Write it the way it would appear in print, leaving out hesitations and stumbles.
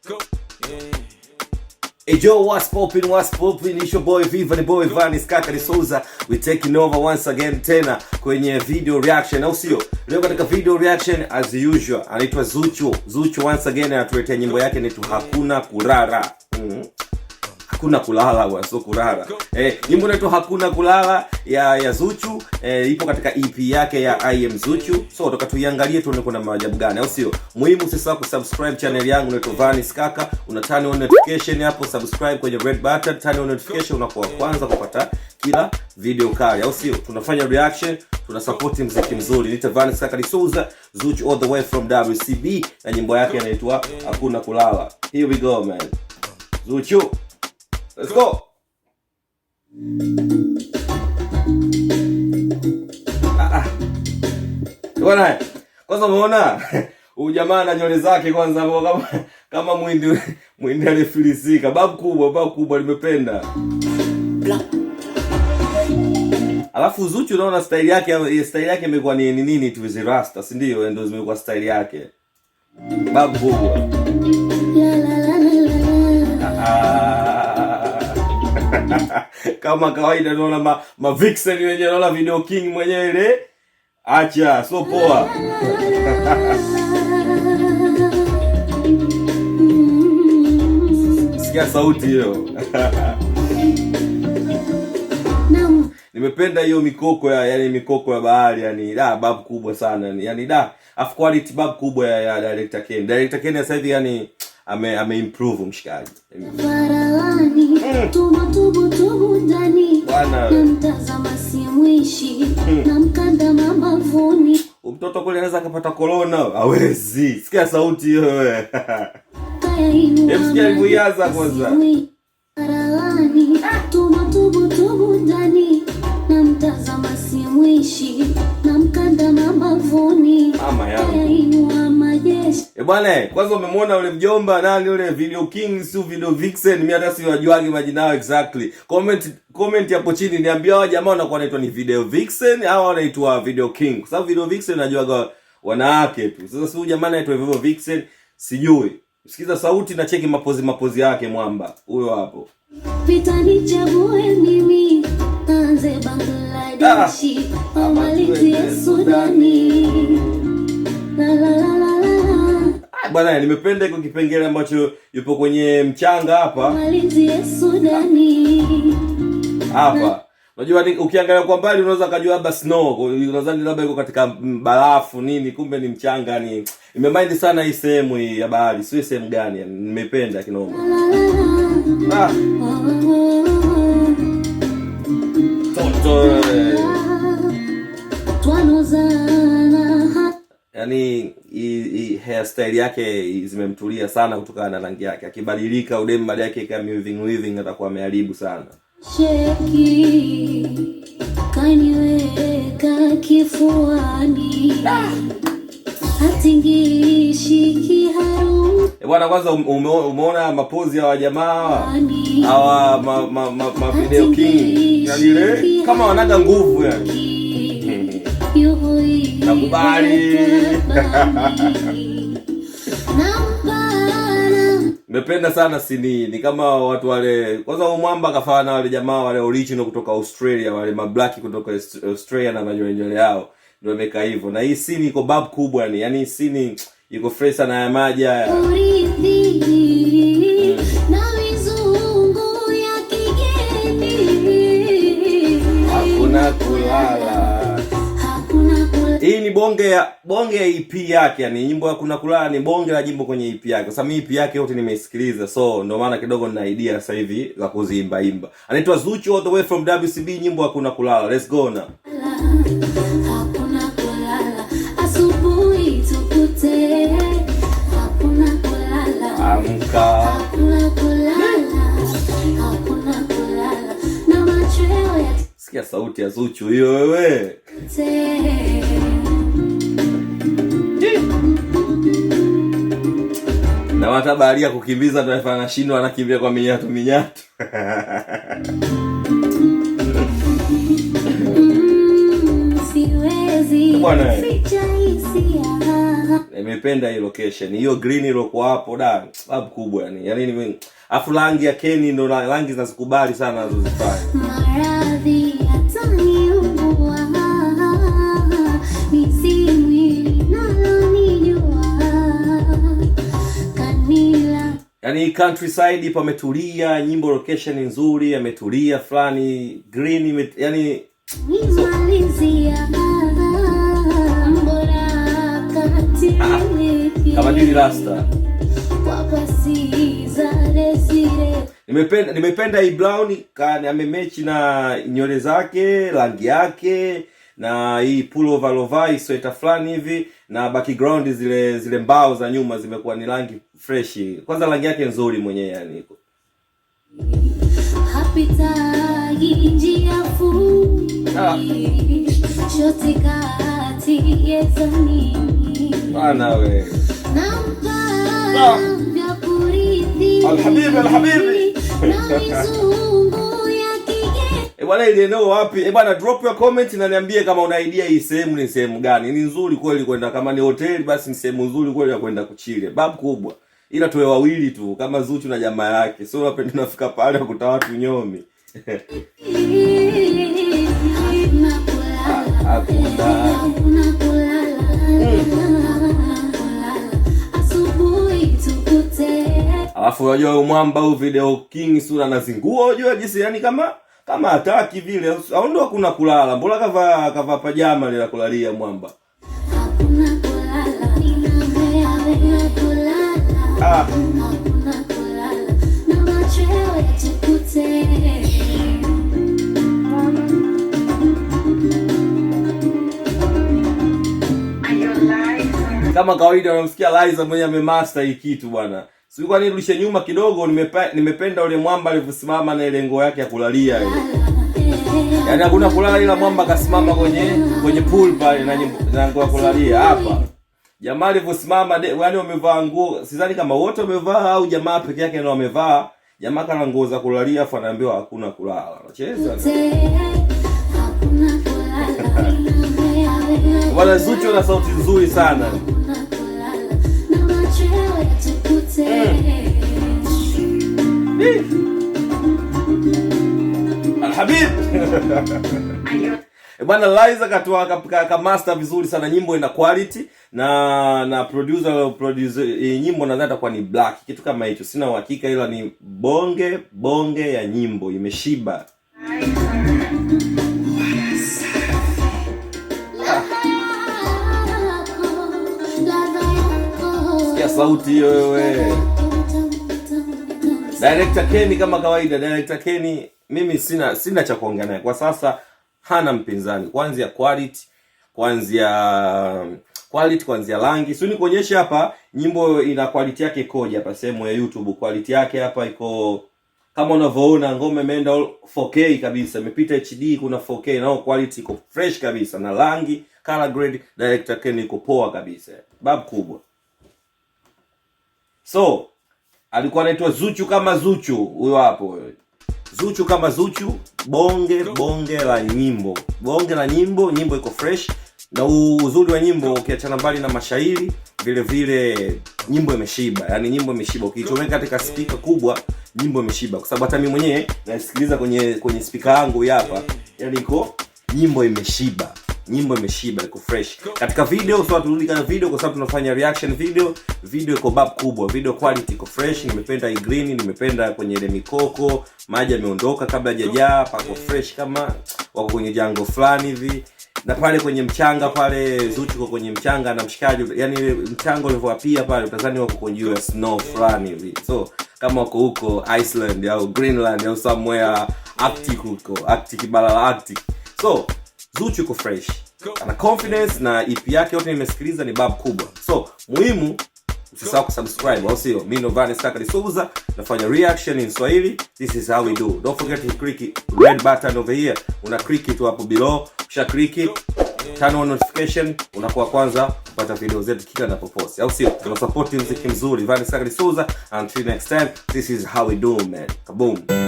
Hey Joe, what's poppin', it's your boy Viva, the boy Vanis Kaka Souza. We taking over once again tena kwenye video reaction, au sio? Leo katika video reaction as usual, anaitwa Zuchu once again anatuletea nyimbo yake inaitwa Hakuna Kulala. Hakuna kulala bwana, sio kulala. Nyimbo inaitwa Hakuna Kulala ya Zuchu, ipo katika EP yake ya I Am Zuchu. So toka tuiangalie tuone kuna maajabu gani, au sio? Muhimu usisahau kusubscribe channel yangu inaitwa Vanis Kaka. Una turn on notification hapo, subscribe kwenye red button, turn on notification unakuwa kwanza kupata kila video kali, au sio? Tunafanya reaction, tuna support muziki mzuri. Nita Vanis Kaka Souza, Zuchu all the way from WCB na nyimbo yake inaitwa Hakuna Kulala. Here we go man. Zuchu, let's go. Bwana, kwanza umeona huyu jamaa na nywele zake kwanza kama mwindi alifilisika. Babu kubwa nimependa. Alafu Zuchu unaona style yake imekuwa ni nini tu hizi rasta, si ndio? Ndio zimekuwa style yake. Babu kubwa. Kama kawaida naona ma vixen wenyewe, naona Video King mwenyewe ile. Acha, so poa. Sikia sauti hiyo. Nimependa hiyo mikoko yani mikoko ya bahari yani babu kubwa sana yani of quality babu kubwa ya Director Ken. Director Ken sasa hivi yani ame improve mshikaji. Tubu ndani namtazama simwishi namkanda mabavuni. Mtoto kule anaweza akapata corona, hawezi. Sikia sauti hiyo wewe. Sikia alipoanza kwanza. Tubu ndani namtazama simwishi namkanda mabavuni. Mama yangu. Bwana, kwanza umemwona ule mjomba nani ule Video King, sio Video Vixen, mimi hata siwajuagi majina yao exactly. Comment hapo chini niambia hao jamaa wanakuwa wanaitwa ni Video Vixen au wanaitwa Video King. Kwa sababu Video Vixen najuaga wanawake tu. Sasa si huyu jamaa anaitwa Video Vixen sijui. Sikiza sauti na cheki mapozi yake mwamba. Huyo hapo. Vitani chague mimi anze Bangladesh amalizie Sudani. Bwana, nimependa iko kipengele ambacho yupo kwenye mchanga hapa. Hapa. Unajua ukiangalia kwa mbali unaweza kujua labda snow, unadhani labda iko katika barafu nini, kumbe ni mchanga ni. Nimemind sana hii sehemu hii ya bahari, sio sehemu gani yani. Nimependa kinoma. Toto. Yani hairstyle yake zimemtulia sana kutokana na rangi yake. Akibadilika udemu baada yake kama weaving atakuwa ameharibu sana. Sheki kaniweka kifuani. Hatingishi kiharu. Bwana, kwanza umeona mapozi ya wajamaa hawa ma Video King. Yani ile kama wanaga nguvu yani. Nakubali. Nimependa sana sini. Ni kama watu wale, kwanza mwamba kafana na wale jamaa wale original kutoka Australia, wale mablaki kutoka Australia na manywele yao. Ndio imeka hivyo. Na hii sini iko babu kubwa yani. Yani sini iko fresh sana ya maji haya. Na mizungu ya kigeni. Hakuna kulala. Hii ni bonge ya EP yake yani, nyimbo ya Hakuna Kulala ni bonge la jimbo kwenye EP yake. Sasa mimi EP yake yote nimeisikiliza, so ndio maana kidogo nina idea sasa hivi za kuziimba. Anaitwa Zuchu all the way from WCB, nyimbo ya Hakuna Kulala. Let's go now. Hakuna kulala, asubuhi tukute. Hakuna kulala. Amka. Hakuna kulala. Hakuna kulala. Na machweo ya. Sikia sauti ya Zuchu hiyo wewe. Na wata baharia kukimbiza ndio afanya shindwa anakimbia kwa minyatu. Siwezi ficha hisia. Nimependa hii location. Hiyo green iliyokuwa hapo da, babu kubwa yani. Yaani afu rangi ya Kenny ndo rangi zinazokubali sana anazozifanya. Maradhi ataniua. Yaani countryside pametulia, nyimbo location nzuri, yametulia fulani, green yani kama dili rasta. Nimependa hii brown amemechi na nywele zake, rangi yake na hii pullover lovai sweater fulani hivi na background zile mbao za nyuma zimekuwa ni rangi fresh. Kwanza rangi yake nzuri mwenyewe yani. Bana we. Alhabibi. Bwana ile eneo wapi? Bwana drop your comment na niambie kama una idea hii sehemu ni sehemu gani. Ni nzuri kweli kwenda, kama ni hoteli basi ni sehemu nzuri kweli ya kwenda kuchile. Babu kubwa. Ila tuwe wawili tu kama Zuchu na jamaa yake. Sio unapenda nafika pale kukuta watu nyomi. Alafu unajua huyo mwamba huyo Video King sura anazingua, unajua jinsi yani kama hataki vile, au ndo hakuna kulala. Mbona kavaa pajama ile la kulalia mwamba. Kama kawaida unamsikia Liza mwenye amemaster hii kitu bwana. Sio kwa nini rudishe nyuma kidogo, nimependa ule mwamba alivyosimama na ile nguo yake ya kulalia ile. Yaani hakuna kulala ila mwamba kasimama kwenye pool pale na nguo ya kulalia hapa. Jamaa alivyosimama yaani wamevaa nguo, sidhani kama wote wamevaa au jamaa peke yake ndio wamevaa. Jamaa kana nguo za kulalia afa anaambiwa hakuna kulala. Anacheza. Wala Zuchu na sauti nzuri sana. Alhabib. Bwana Liza katoa master vizuri sana, nyimbo ina quality na producer nyimbo nadhani kwa ni Black kitu kama hicho, sina uhakika, ila ni bonge ya nyimbo, imeshiba. Sikia sauti hiyo wewe. Director Kenny kama kawaida, Director Kenny mimi sina cha kuongea naye kwa sasa, hana mpinzani. Kuanzia quality, kuanzia rangi. Sio nikuonyesha hapa nyimbo ina quality yake ikoje hapa sehemu ya YouTube. Quality yake hapa iko kama unavyoona, ngoma imeenda 4K kabisa, imepita HD, kuna 4K nao quality iko fresh kabisa, na rangi color grade Director Kenny iko poa kabisa. Babu kubwa. So alikuwa anaitwa Zuchu kama Zuchu, huyo hapo. Zuchu kama Zuchu, bonge la nyimbo. Nyimbo iko fresh. Na uzuri wa nyimbo ukiachana mbali na mashairi, vile nyimbo imeshiba. Yaani nyimbo imeshiba. Ukichomeka katika speaker kubwa, nyimbo imeshiba. Kwa sababu hata mimi mwenyewe nasikiliza kwenye speaker yangu hapa, yaani nyimbo imeshiba. Iko fresh. Katika video, so turudi katika video kwa sababu tunafanya reaction video. Video iko bab kubwa, video quality iko fresh. Nimependa hii green, nimependa kwenye ile mikoko, maji yameondoka kabla hajajaa, pako fresh kama wako kwenye jango fulani hivi. Na pale kwenye mchanga pale, Zuchu kwa kwenye mchanga na mshikaji, yani ile mchanga ulivyoapia pale utazani wako kwenye US snow fulani hivi. So kama wako huko Iceland au Greenland au somewhere Arctic huko, Arctic bara la Arctic. So Zuchu iko fresh, ana confidence na EP yake yote nimesikiliza ni bab kubwa. So muhimu usisahau kusubscribe, au sio? Mimi ndo Vanes Kaka Souza, nafanya reaction in Swahili. This is how we do. Don't forget to click red button over here. Una click it hapo below. Kisha click it, turn on notification, unakuwa kwanza kupata video zetu kila ninapopost. Au sio? Tuna support muziki mzuri. Vanes Kaka Souza. Until next time, this is how we do, man. Kaboom.